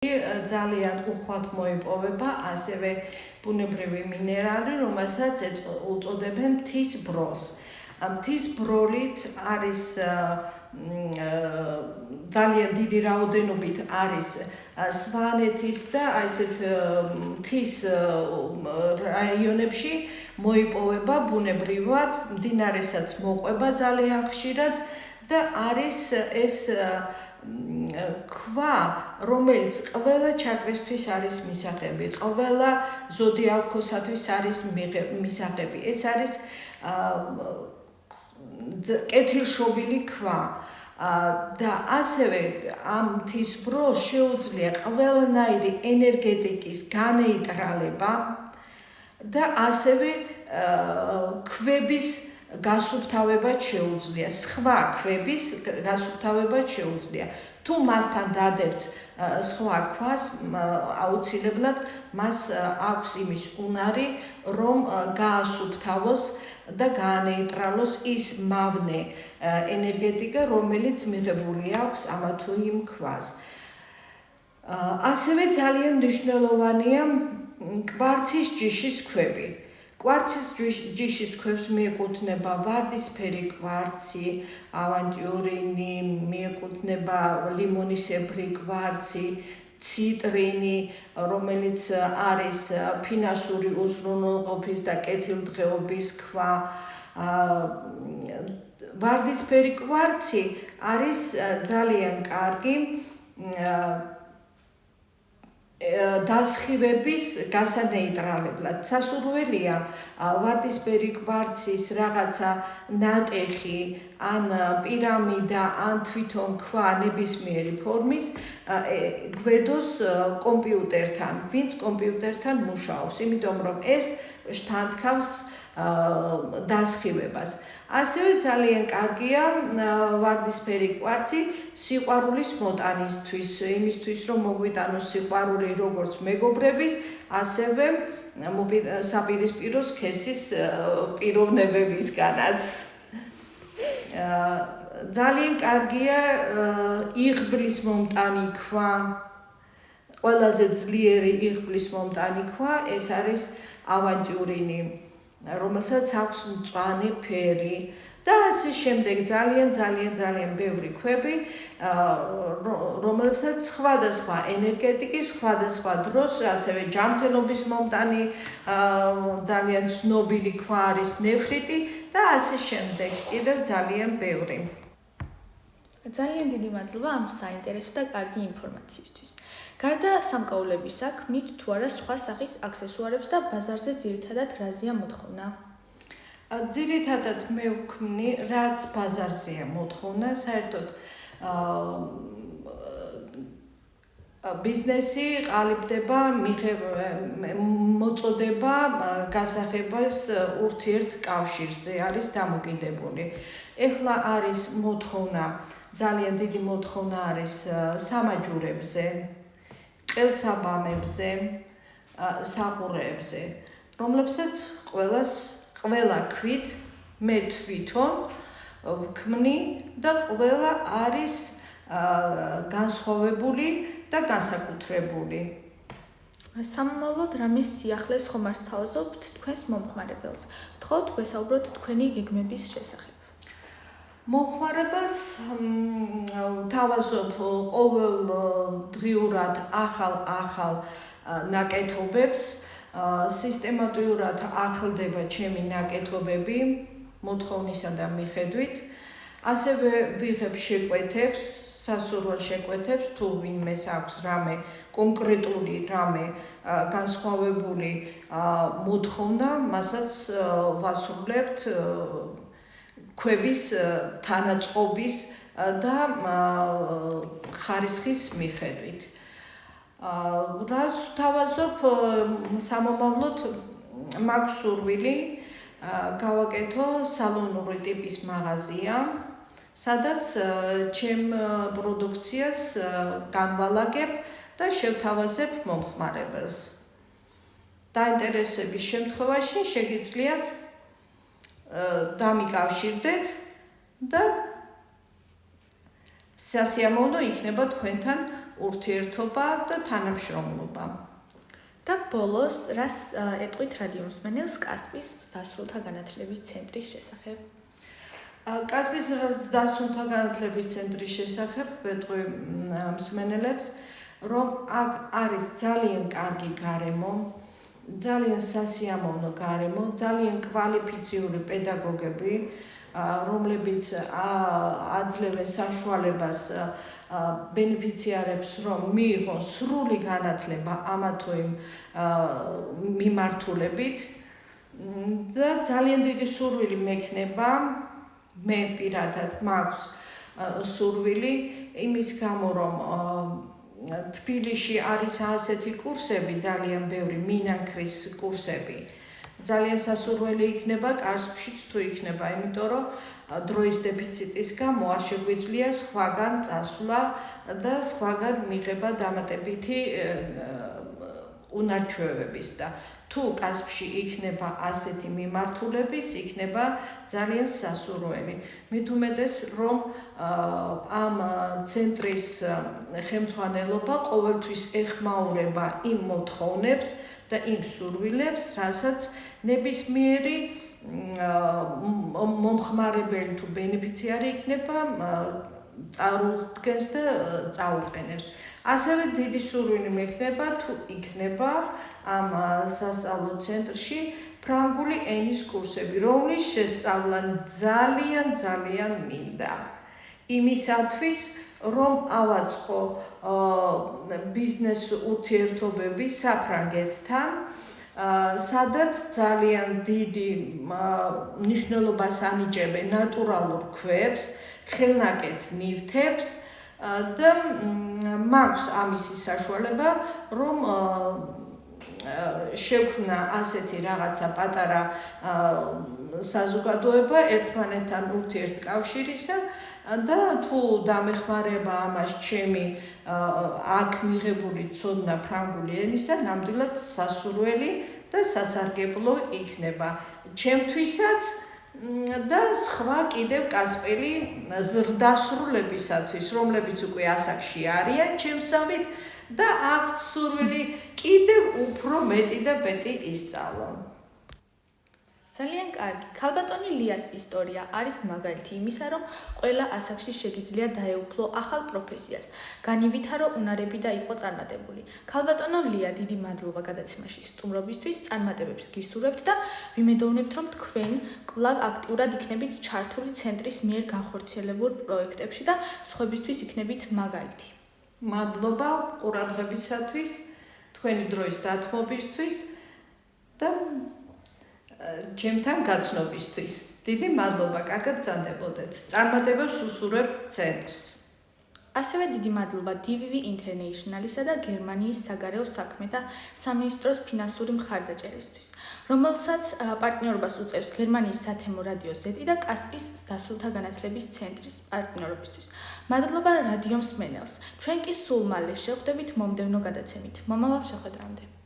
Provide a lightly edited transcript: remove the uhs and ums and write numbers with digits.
ძალიან უხვად მოიპოვება ასევე ბუნებრივი მინერალი, რომელსაც უწოდებენ მთის ბროლს. მთის ბროლით არის ძალიან დიდი რაოდენობით არის სვანეთის და ესეთ მთის რაიონებში მოიპოვება ბუნებრივად, მდინარესაც მოყვება ძალიან ხშირად და არის ეს ქვა, რომელიც ყველა ჩაკვისთვის არის მისაღები, ყველა ზოდიაქოსათვის არის მისაღები. ეს არის კეთილშობილი ქვა. და ასევე ამ მთის ბროლს შეუძლია ყველანაირი ენერგეტიკის განეიტრალება და ასევე ქვების გასუფთავება შეუძლია, სხვა ქვების გასუფთავება შეუძლია. თუ მასთან დადებთ სხვა ქვას, აუცილებლად მას აქვს იმის უნარი, რომ გაასუფთავოს და გაანეიტრალოს ის მავნე ენერგეტიკა, რომელიც მიღებული აქვს ამა თუ იმ ქვას. ასევე ძალიან მნიშვნელოვანია კვარცის ჯიშის ქვები. კვარცის ჯიშის ქვებს მიეკუთვნება ვარდისფერი კვარცი, ავანტიურინი, მიეკუთვნება ლიმონისებრი კვარცი, ციტრინი, რომელიც არის ფინანსური უზრუნველყოფის და კეთილდღეობის ქვა. ვარდისფერი კვარცი არის ძალიან კარგი დასხივების გასანეიტრალებლად. სასურველია ვარდისფერი კვარცის რაღაცა ნატეხი, ან პირამიდა, ან თვითონ ქვა ნებისმიერი ფორმის გვედოს კომპიუტერთან, ვინც კომპიუტერთან მუშაობს, იმიტომ რომ ეს შთანთქავს დასხივებას. ასევე ძალიან კარგია ვარდისფერი კვარცი სიყვარულის მოტანისთვის, იმისთვის რომ მოგვიტანოს სიყვარული როგორც მეგობრების, ასევე საპირისპირო სქესის პიროვნებებისგანაც. ძალიან კარგია იღბლის მომტანი ქვა, ყველაზე ძლიერი იღბლის მომტანი ქვა, ეს არის ავანტიურინი, რომელსაც აქვს მწვანე ფერი და ასე შემდეგ ძალიან ბევრი ქვები, რომელსაც სხვადასხვა ენერგეტიკის, სხვადასხვა დროს, ასევე ჯანმრთელობის მომტანი ძალიან ცნობილი ქვა არის ნეფრიტი და ასე შემდეგ, კიდევ ძალიან ბევრი. ძალიან დიდი მადლობა ამ საინტერესო და კარგი ინფორმაციისთვის. გარდა სამკაულებისა, ქმნით თუ არა სხვა სახის აქსესუარებს და ბაზარზე ძირითადად რაზეა მოთხოვნა? ძირითადად მე ვქმნი, რაც ბაზარზეა მოთხოვნა, საერთოდ ბიზნესი ყალიბდება, მოწოდება გასაღებას ურთიერთკავშირზე არის დამოკიდებული. ეხლა არის მოთხოვნა, ძალიან დიდი მოთხოვნა არის სამაჯურებზე, ყელსაბამებზე, საყურეებზე, რომლებსაც ყველა ქვით მე თვითონ ვქმნი და ყველა არის განსხვავებული და განსაკუთრებული. სამომავლოდ რამის სიახლეს ხომ არ სთავაზობთ თქვენს მომხმარებელს? გთხოვთ გვესაუბროთ თქვენი გეგმების შესახებ. მომხმარებას ვთავაზობ ყოველდღიურად ახალ ნაკეთობებს, სისტემატურად ახლდება ჩემი ნაკეთობები მოთხოვნისა და მიხედვით, ასევე ვიღებ შეკვეთებს, სასურველ შეკვეთებს, თუ ვინმეს აქვს რამე კონკრეტული, რამე განსხვავებული მოთხოვნა, მასაც ვასრულებთ ქვების თანაწყობის და ხარისხის მიხედვით. რას ვთავაზობ სამომავლოდ მაქვს სურვილი გავაკეთო სალონური ტიპის მაღაზია, სადაც ჩემ პროდუქციას განვალაგებ და შევთავაზებ მომხმარებელს. დაინტერესების შემთხვევაში შეგიძლიათ დამიკავშირდეთ და სასიამოვნო იქნება თქვენთან ურთიერთობა და თანამშრომლობა. და ბოლოს, რას ეტყვით რადიო მსმენელს კასპის დასრულთა განათლების ცენტრის შესახებ? კასპის დასრულთა განათლების ცენტრის შესახებ ვეტყვი მსმენელებს, რომ აქ არის ძალიან კარგი გარემო, ძალიან სასიამოვნო გარემო, ძალიან კვალიფიციური პედაგოგები, რომლებიც აძლევენ საშუალებას ბენეფიციარებს, რომ მიიღონ სრული განათლება ამა თუ იმ მიმართულებით და ძალიან დიდი სურვილი მექნება, მე პირადად მაქვს სურვილი იმის გამო, რომ თბილისში არის ასეთი კურსები, ძალიან ბევრი მინანქრის კურსები. ძალიან სასურველი იქნება კასპშიც თუ იქნება, იმიტომ რომ დროის დეფიციტის გამო არ შეგვიძლია სხვაგან წასვლა და სხვაგან მიღება დამატებითი უნარჩვევების და თუ კასპში იქნება ასეთი მიმართულების, იქნება ძალიან სასურველი. მით უმეტეს, რომ ამ ცენტრის ხელმძღვანელობა ყოველთვის ეხმაურება იმ მოთხოვნებს და იმ სურვილებს, რასაც ნებისმიერი მომხმარებელი თუ ბენეფიციარი იქნება წარუდგენს და წაუყენებს. ასევე დიდი სურვილი მექნება თუ იქნება ამ სასწავლო ცენტრში ფრანგული ენის კურსები, რომლის შესწავლა ძალიან მინდა. იმისათვის, რომ ავაწყო ბიზნეს ურთიერთობები საფრანგეთთან, სადაც ძალიან დიდი მნიშვნელობას ანიჭებენ ნატურალურ ქვებს, ხელნაკეთ ნივთებს და მაქვს ამისი საშუალება, რომ შექმნა ასეთი რაღაცა პატარა საზოგადოება ერთმანეთთან ურთიერთკავშირისა და თუ დამეხმარება ამას ჩემი აქ მიღებული ცოდნა ფრანგული ენისა, ნამდვილად სასურველი და სასარგებლო იქნება ჩემთვისაც და სხვა კიდევ კასპელი ზრდასრულებისათვის, რომლებიც უკვე ასაკში არიან ჩემსავით და აქვთ სურვილი კიდევ უფრო მეტი და მეტი ისწავლონ. ძალიან კარგი. ქალბატონი ლიას ისტორია არის მაგალითი იმისა, რომ ყველა ასაკში შეგიძლია დაეუფლო ახალ პროფესიას, განივითარო უნარები და იყო წარმატებული. ქალბატონო ლია, დიდი მადლობა გადაცემაში სტუმრობისთვის, წარმატებებს გისურვებთ და ვიმედოვნებთ, რომ თქვენ კვლავ აქტიურად იქნებით ჩართული ცენტრის მიერ განხორციელებულ პროექტებში და სხვებისთვის იქნებით მაგალითი. მადლობა ყურადღებისათვის, თქვენი დროის დათმობისთვის და ჩემთან გაცნობისთვის. დიდი მადლობა, კარგად ბრძანდებოდეთ. წარმატებებს უსურვებ ცენტრს. ასევე დიდი მადლობა DVV International-ისა და გერმანიის საგარეო საქმეთა სამინისტროს ფინანსური მხარდაჭერისთვის, რომელსაც პარტნიორობას უწევს გერმანიის სათემო რადიო Z და კასპის დასრულთა განათლების ცენტრის პარტნიორობისთვის. მადლობა რადიო მსმენელს. ჩვენ კი სულ მალე შევხვდებით მომდევნო გადაცემით. მომავალ შეხვედრამდე.